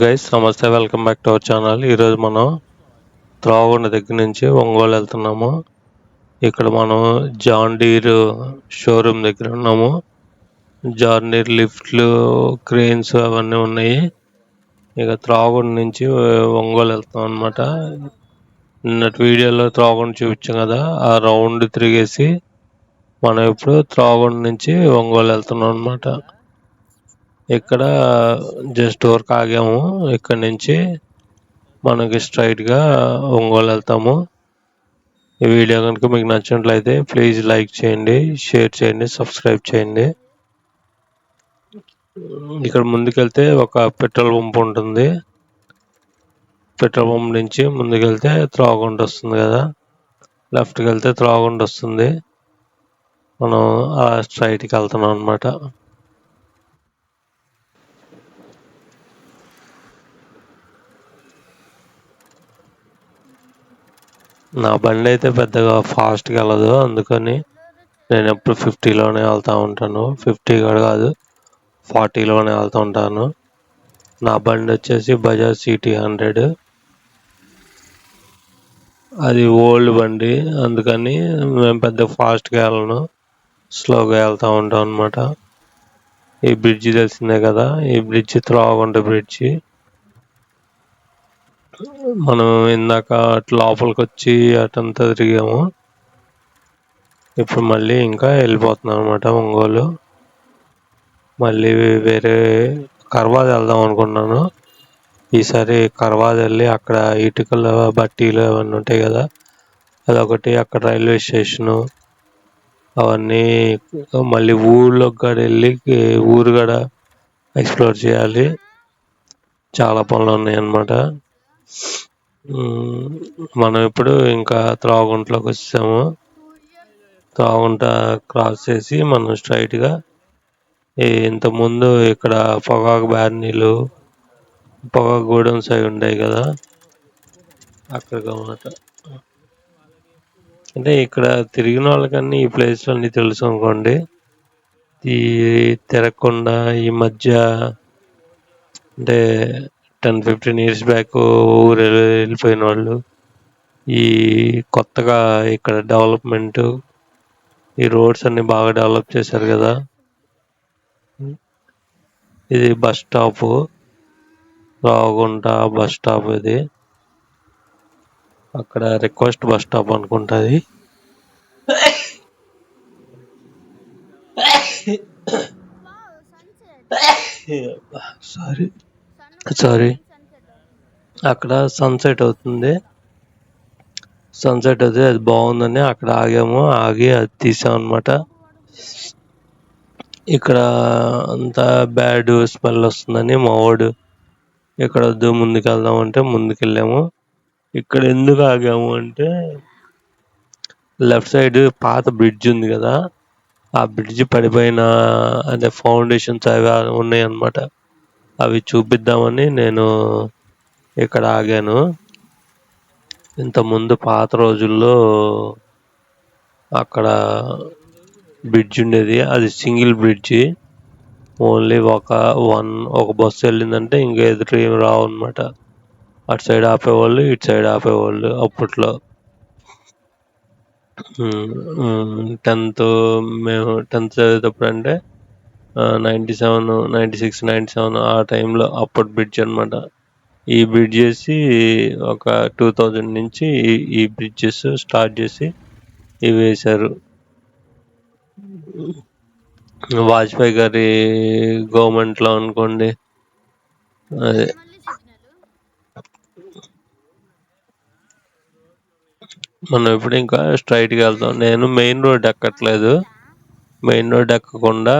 Guys నమస్తే, welcome back to our channel. ఈరోజు మనం త్రావగుండ దగ్గర నుంచి ఒంగోలు వెళ్తున్నాము. ఇక్కడ మనం జాన్ డీర్ షోరూమ్ దగ్గర ఉన్నాము. జాన్ డీర్ లిఫ్ట్లు, క్రెయిన్స్ అవన్నీ ఉన్నాయి. ఇక త్రావగుండ నుంచి ఒంగోలు వెళ్తాం అనమాట. నిన్నటి వీడియోలో త్రావగుండ చూపించాం కదా, ఆ రౌండ్ తిరిగేసి మనం ఇప్పుడు త్రావగుండ నుంచి ఒంగోలు వెళ్తున్నాం అనమాట. ఇక్కడ జస్ట్ ఊరికి ఆగాము. ఇక్కడ నుంచి మనకి స్ట్రైట్గా ఒంగోలు వెళ్తాము. ఈ వీడియో కనుక మీకు నచ్చినట్లయితే ప్లీజ్ లైక్ చేయండి, షేర్ చేయండి, సబ్స్క్రైబ్ చేయండి. ఇక్కడ ముందుకెళ్తే ఒక పెట్రోల్ పంప్ ఉంటుంది. పెట్రోల్ పంప్ నుంచి ముందుకెళ్తే త్రావగుండ వస్తుంది కదా, లెఫ్ట్కి వెళ్తే త్రావగుండ వస్తుంది. మనం ఆ స్ట్రైట్కి వెళ్తున్నాం అనమాట. నా బండి అయితే పెద్దగా ఫాస్ట్గా వెళ్ళదు, అందుకని నేను ఎప్పుడు 50లోనే వెళ్తూ ఉంటాను. 50 కూడా కాదు, 40లోనే వెళ్తూ ఉంటాను. నా బండి వచ్చేసి బజాజ్ సిటీ 100. అది ఓల్డ్ బండి, అందుకని మేము పెద్ద ఫాస్ట్గా వెళ్ళను, స్లోగా వెళ్తూ ఉంటాం అనమాట. ఈ బ్రిడ్జి తెలిసిందే కదా, ఈ బ్రిడ్జి త్రావగుండ బ్రిడ్జి. మనం ఇందాక అటు లోపలికి వచ్చి అటంతా తిరిగాము. ఇప్పుడు మళ్ళీ ఇంకా వెళ్ళిపోతున్నాం అనమాట ఒంగోలు. మళ్ళీ వేరే కర్వాద వెళ్దాం అనుకున్నాను. ఈసారి కర్వాద వెళ్ళి అక్కడ ఇటుకల బట్టీలు అవన్నీ ఉంటాయి కదా, అదొకటి. అక్కడ రైల్వే స్టేషను అవన్నీ, మళ్ళీ ఊళ్ళోకి కూడా వెళ్ళి ఊరు కూడా ఎక్స్ప్లోర్ చేయాలి. చాలా పనులు ఉన్నాయి అన్నమాట. మనం ఇప్పుడు ఇంకా త్రావగుంటలోకి వచ్చాము. త్రావగుంట క్రాస్ చేసి మనం స్ట్రైట్గా ఇంతకుముందు ఇక్కడ పొగాకు బ్యారనీలు, పొగాకు గూడెన్స్ అవి ఉంటాయి కదా, అక్కడికి అన్నమాట. అంటే ఇక్కడ తిరిగిన వాళ్ళకన్నీ ఈ ప్లేస్లు అన్నీ తెలుసు అనుకోండి. ఈ తిరగకుండా ఈ మధ్య అంటే 10-15 years బ్యాక్ ఊరు వెళ్ళిపోయిన వాళ్ళు, ఈ కొత్తగా ఇక్కడ డెవలప్మెంట్, ఈ రోడ్స్ అన్ని బాగా డెవలప్ చేశారు కదా. ఇది బస్ స్టాప్, రావగుంట బస్ స్టాప్. ఇది అక్కడ రిక్వెస్ట్ బస్ స్టాప్ అనుకుంటుంది. సారీ అక్కడ సన్సెట్ అవుతుంది. సన్సెట్ అయితే అది బాగుందని అక్కడ ఆగాము. ఆగి అది తీసాం అనమాట. ఇక్కడ అంతా బ్యాడ్ స్మెల్ వస్తుందని మా వాడు ఇక్కడ వద్దు, ముందుకు వెళ్దాం అంటే ముందుకెళ్ళాము. ఇక్కడ ఎందుకు ఆగాము అంటే, లెఫ్ట్ సైడ్ పాత బ్రిడ్జ్ ఉంది కదా, ఆ బ్రిడ్జ్ పడిపోయిన అదే ఫౌండేషన్స్ అవి ఉన్నాయి అన్నమాట. అవి చూపిద్దామని నేను ఇక్కడ ఆగాను. ఇంతకుముందు పాత రోజుల్లో అక్కడ బ్రిడ్జ్ ఉండేది. అది సింగిల్ బ్రిడ్జి, ఓన్లీ ఒక బస్సు వెళ్ళిందంటే ఇంకా ఎదురు ఏమి రావు అనమాట. అటు సైడ్ ఆపేవాళ్ళు, ఇటు సైడ్ ఆపేవాళ్ళు అప్పట్లో. మేము 10th చదివేటప్పుడు అంటే 97, 96, 97 ఆ టైంలో అప్పటి బ్రిడ్జ్ అనమాట. ఈ బ్రిడ్జ్ చేసి ఒక 2000 నుంచి ఈ బ్రిడ్జెస్ స్టార్ట్ చేసి ఇవి వేశారు. వాజ్పేయి గారి గవర్నమెంట్లో అనుకోండి. అదే మనం ఇప్పుడు ఇంకా స్ట్రైట్గా వెళ్తాం. నేను మెయిన్ రోడ్ ఎక్కట్లేదు, మెయిన్ రోడ్ ఎక్కకుండా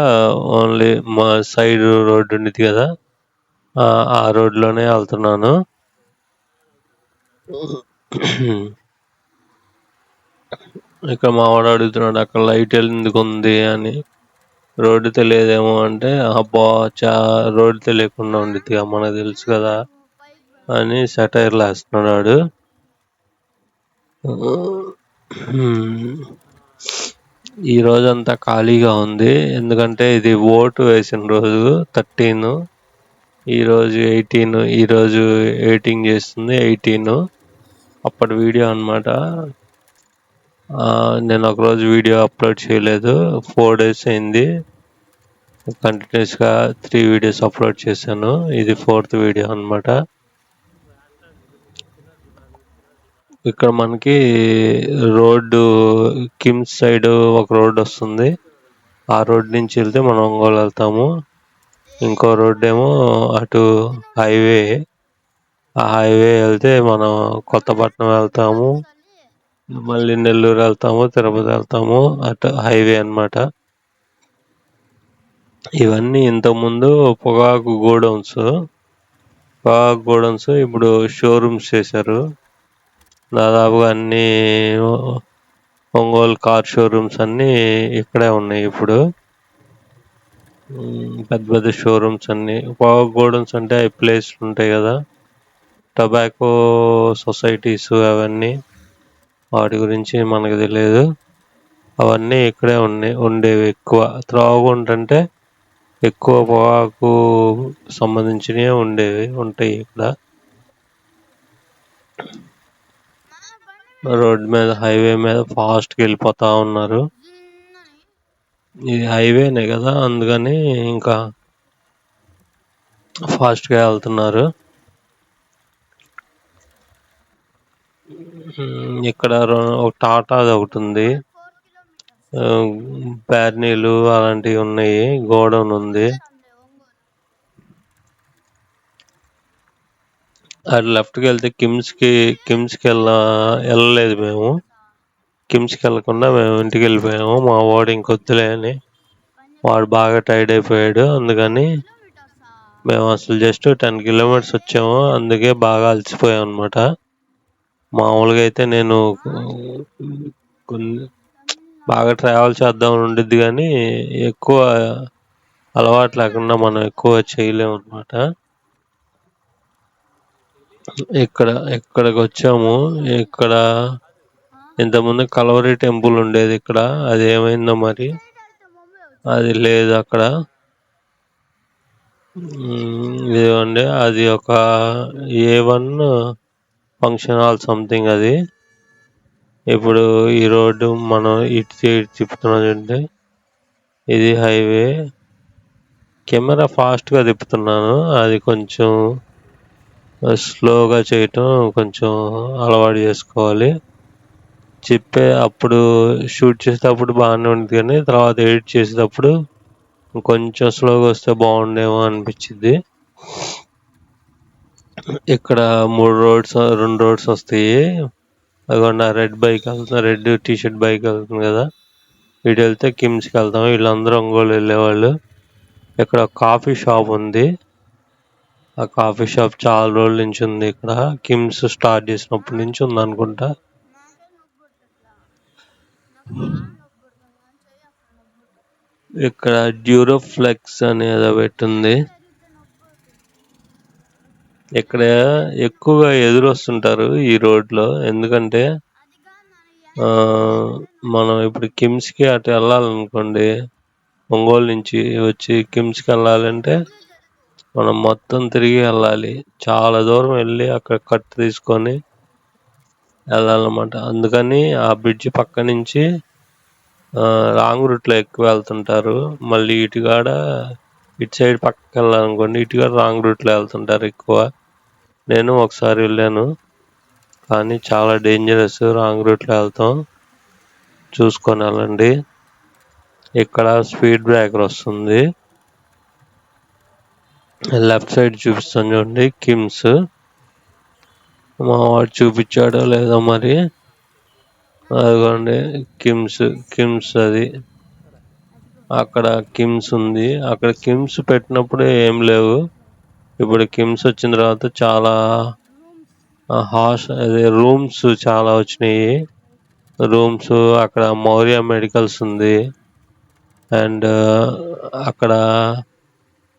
ఓన్లీ మా సైడ్ రోడ్డు ఉండేది కదా, ఆ రోడ్లోనే వెళ్తున్నాను. ఇక్కడ మా వాడు అడుగుతున్నాడు అక్కడ లైట్ ఎందుకు ఉంది అని. రోడ్డు తెలియదేమో అంటే, అబ్బా రోడ్డు తెలియకుండా ఉండిద్ది మనకు తెలుసు కదా అని సెటైర్లు వేస్తున్నాడు. ఈ రోజంతా ఖాళీగా ఉంది, ఎందుకంటే ఇది ఓటు వేసిన రోజు 13. ఈరోజు 18, ఈరోజు ఎడిటింగ్ చేస్తుంది 18. అప్పటి వీడియో అనమాట. నేను ఒకరోజు వీడియో అప్లోడ్ చేయలేదు, 4 days అయింది. కంటిన్యూస్గా 3 వీడియోస్ అప్లోడ్ చేశాను. ఇది 4th వీడియో అనమాట. ఇక్కడ మనకి రోడ్డు కిమ్స్ సైడ్ ఒక రోడ్డు వస్తుంది. ఆ రోడ్ నుంచి వెళ్తే మనం ఒంగోలు వెళ్తాము. ఇంకో రోడ్డు ఏమో అటు హైవే. ఆ హైవే వెళ్తే మనం కొత్తపట్నం వెళ్తాము, మళ్ళీ నెల్లూరు వెళ్తాము, తిరుపతి వెళ్తాము. అటు హైవే అన్నమాట. ఇవన్నీ ఇంతకుముందు పొగాకు గోడౌన్స్ ఇప్పుడు షోరూమ్స్ చేశారు. దాదాపుగా అన్ని ఒంగోలు కార్ షోరూమ్స్ అన్నీ ఇక్కడే ఉన్నాయి ఇప్పుడు. పెద్ద పెద్ద షోరూమ్స్ అన్ని. పొగాకు గోడౌన్స్ అంటే అవి ప్లేస్లు ఉంటాయి కదా, టొబాకో సొసైటీస్, అవన్నీ వాటి గురించి మనకు తెలియదు. అవన్నీ ఇక్కడే ఉండేవి ఎక్కువ. త్రాగుంట అంటే ఎక్కువ పొగాకు సంబంధించినవి ఉంటాయి ఇక్కడ. రోడ్ మీద హైవే మీద ఫాస్ట్గా వెళ్ళిపోతా ఉన్నారు. ఇది హైవేనే కదా, అందుకని ఇంకా ఫాస్ట్గా వెళ్తున్నారు. ఇక్కడ ఒక టాటాది ఒకటి ఉంది, బ్యార్నీలు అలాంటివి ఉన్నాయి, గోడౌన్ ఉంది. అటు లెఫ్ట్కి వెళ్తే కిమ్స్కి వెళ్ళలేదు మేము. కిమ్స్కి వెళ్ళకుండా మేము ఇంటికి వెళ్ళిపోయాము. మా వాడు ఇంకొద్దులే అని, వాడు బాగా టైర్డ్ అయిపోయాడు. అందుకని మేము అసలు జస్ట్ 10 kilometers వచ్చాము. అందుకే బాగా అలసిపోయాం అనమాట. మామూలుగా అయితే నేను బాగా ట్రావెల్ చేద్దామని ఉండిద్ది, కానీ ఎక్కువ అలవాటు లేకుండా మనం ఎక్కువ చేయలేము అనమాట. ఇక్కడికి వచ్చాము. ఇక్కడ ఇంతకుముందు కలవరి టెంపుల్ ఉండేది ఇక్కడ, అది ఏమైందో మరి, అది లేదు అక్కడ. ఇదిగోండి, అది ఒక A1 ఫంక్షన్ హాల్ సంథింగ్ అది. ఇప్పుడు ఈ రోడ్డు మనం ఇటు తిప్పుతున్నాం చూడండి, ఇది హైవే. కెమెరా ఫాస్ట్గా తిప్పుతున్నాను, అది కొంచెం స్లోగా చేయటం కొంచెం అలవాటు చేసుకోవాలి. అప్పుడు షూట్ చేసేటప్పుడు బాగానే ఉంటుంది, కానీ తర్వాత ఎడిట్ చేసేటప్పుడు కొంచెం స్లోగా వస్తే బాగుండేమో అనిపించింది. ఇక్కడ 2 రోడ్స్ వస్తాయి. అదిగోండి, రెడ్ టీషర్ట్ బైక్ వెళ్తుంది కదా, ఇటు వెళ్తే కిమ్స్కి వెళ్తాం. వీళ్ళందరూ ఒంగోలు వెళ్ళేవాళ్ళు. ఇక్కడ కాఫీ షాప్ ఉంది. ఆ కాఫీ షాప్ చాలా రోజుల నుంచి ఉంది ఇక్కడ. కిమ్స్ స్టార్ట్ చేసినప్పటి నుంచి ఉంది అనుకుంటా. ఇక్కడ డ్యూరోఫ్లెక్స్ అనేది పెట్టింది. ఇక్కడ ఎక్కువగా ఎదురొస్తుంటారు ఈ రోడ్లో. ఎందుకంటే మనం ఇప్పుడు కిమ్స్కి అటు వెళ్ళాలనుకోండి, ఒంగోలు నుంచి వచ్చి కిమ్స్కి వెళ్ళాలంటే మనం మొత్తం తిరిగి వెళ్ళాలి. చాలా దూరం వెళ్ళి అక్కడ కట్ తీసుకొని వెళ్ళాలన్నమాట. అందుకని ఆ బ్రిడ్జ్ పక్క నుంచి రాంగ్ రూట్లో ఎక్కువ వెళ్తుంటారు. మళ్ళీ ఇటు సైడ్ పక్కకి వెళ్ళాలనుకోండి, ఇటు రాంగ్ రూట్లో వెళ్తుంటారు ఎక్కువ. నేను ఒకసారి వెళ్ళాను, కానీ చాలా డేంజరస్ రాంగ్ రూట్లో వెళ్తాం. చూసుకొని వెళ్ళండి. ఇక్కడ స్పీడ్ బ్రేకర్ వస్తుంది, లెఫ్ట్ సైడ్ చూపిస్తాను చూడండి, కిమ్స్. మా వాడు చూపించాడో లేదో మరి, అదిగోండి కిమ్స్ అది. అక్కడ కిమ్స్ ఉంది. అక్కడ కిమ్స్ పెట్టినప్పుడు ఏం లేవు. ఇప్పుడు కిమ్స్ వచ్చిన తర్వాత చాలా రూమ్స్ చాలా వచ్చినాయి. రూమ్స్ అక్కడ మౌర్య మెడికల్స్ ఉంది, అండ్ అక్కడ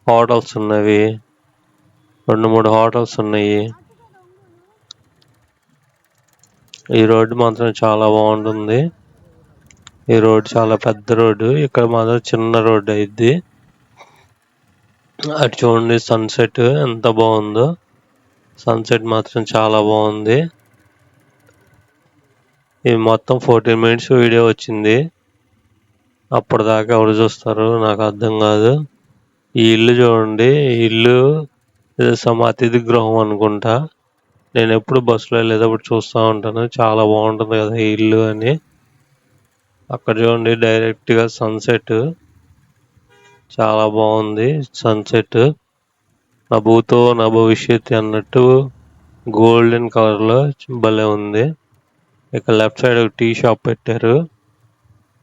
హోటల్స్ ఉన్నవి, 2-3 హోటల్స్ ఉన్నాయి. ఈ రోడ్డు మాత్రం చాలా బాగుంటుంది. ఈ రోడ్డు చాలా పెద్ద రోడ్డు, ఇక్కడ మాత్రం చిన్న రోడ్డు అయింది. అటు చూడండి సన్సెట్ ఎంత బాగుందో. సన్సెట్ మాత్రం చాలా బాగుంది. ఇది మొత్తం 14 మినిట్స్ వీడియో వచ్చింది. అప్పటిదాకా ఎవరు చూస్తారు నాకు అర్థం కాదు. ఈ ఇల్లు చూడండి, ఈ ఇల్లు సమ అతిథి గృహం అనుకుంటా. నేను ఎప్పుడు బస్సులో వెళ్ళేటప్పుడు చూస్తూ ఉంటాను, చాలా బాగుంటుంది కదా ఈ ఇల్లు అని. అక్కడ చూడండి డైరెక్ట్గా సన్సెట్ చాలా బాగుంది. సన్సెట్ నా భూతో నా భవిష్యత్ అన్నట్టు గోల్డెన్ కలర్లో భలే ఉంది. ఇక లెఫ్ట్ సైడ్ ఒక టీ షాప్ పెట్టారు.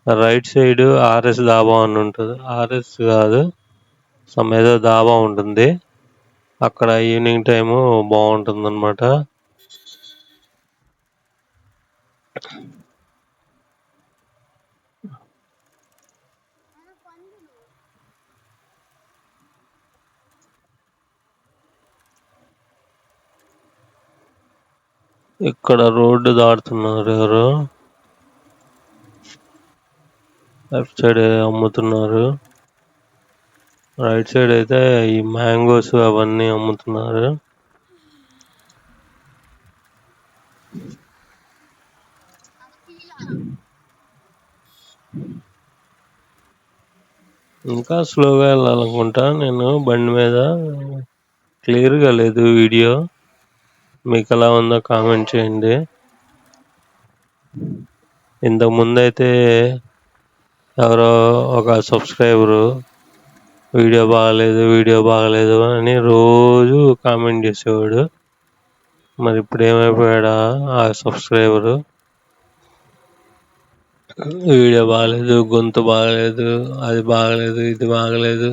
రైట్ సైడ్ ఆర్ఎస్ దాబా అని ఉంటుంది. ఆర్ఎస్ కాదు, సమ్ ఏదో దాబా ఉంటుంది. అక్కడ ఈవినింగ్ టైము బాగుంటుంది అనమాట. ఇక్కడ రోడ్డు దాటుతున్నారు ఎవరు. లెఫ్ట్ సైడ్ అమ్ముతున్నారు. రైట్ సైడ్ అయితే ఈ మ్యాంగోస్ అవన్నీ అమ్ముతున్నారు. ఇంకా స్లోగా వెళ్ళాలనుకుంటా నేను బండి మీద. క్లియర్గా లేదు వీడియో. మీకు ఎలా ఉందో కామెంట్ చేయండి. ఇంతకు ముందైతే ఎవరో ఒక సబ్స్క్రైబరు వీడియో బాగలేదు అని రోజు కామెంట్ చేసేవాడు. మరి ఇప్పుడు ఏమైపోయాడా ఆ సబ్స్క్రైబరు? వీడియో బాగలేదు, గొంతు బాగలేదు, అది బాగలేదు, ఇది బాగలేదు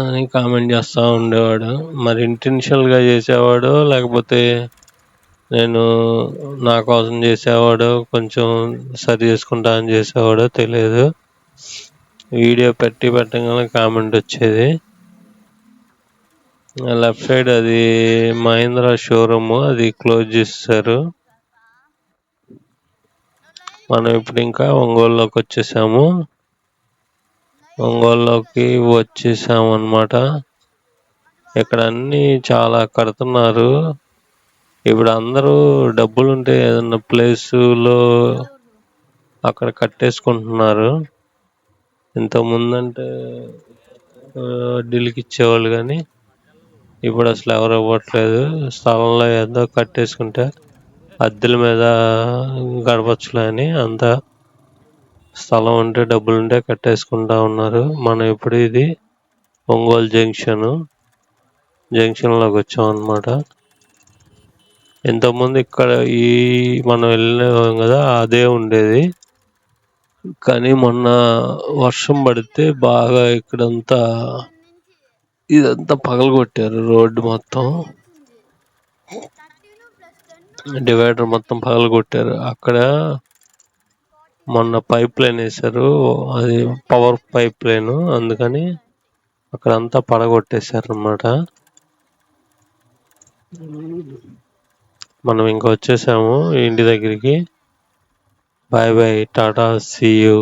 అని కామెంట్ చేస్తూ ఉండేవాడు. మరి ఇంటెన్షనల్గా చేసేవాడు లేకపోతే నేను నా కోసం చేసేవాడు, కొంచెం సరి చేసుకుంటా అని చేసేవాడో తెలియదు. వీడియో పెట్టగానే కామెంట్ వచ్చేది. లెఫ్ట్ సైడ్ అది మహీంద్రా షోరూమ్, అది క్లోజ్ చేశారు. మనం ఇప్పుడు ఇంకా ఒంగోలులోకి వచ్చేసాము. ఒంగోలులోకి వచ్చేసాము అన్నమాట. ఇక్కడ అన్ని చాలా కడుతున్నారు. ఇప్పుడు అందరూ డబ్బులుంటే ఏదన్నా ప్లేసులో అక్కడ కట్టేసుకుంటున్నారు. ఇంతకుముందంటే వడ్డీలకి ఇచ్చేవాళ్ళు, కానీ ఇప్పుడు అసలు ఎవరు ఇవ్వట్లేదు. స్థలంలో ఏదో కట్టేసుకుంటే అద్దెల మీద గడపచ్చులే అని అంత స్థలం ఉంటే డబ్బులుంటే కట్టేసుకుంటా ఉన్నారు. మనం ఇప్పుడు ఇది ఒంగోలు జంక్షన్లోకి వచ్చాం అన్నమాట. ఇంతకుముందు ఇక్కడ ఈ మనం వెళ్ళినాం కదా అదే ఉండేది, కానీ మొన్న వర్షం పడితే బాగా ఇదంతా పగలగొట్టారు. రోడ్డు మొత్తం డివైడర్ మొత్తం పగలగొట్టారు. అక్కడ మొన్న పైప్ లైన్ వేశారు, అది పవర్ పైప్ లైన్, అందుకని అక్కడ అంతా పడగొట్టేశారు అన్నమాట. మనం ఇంకా వచ్చేసాము ఇంటి దగ్గరికి. బాయ్ బాయ్, టాటా, సీ యూ.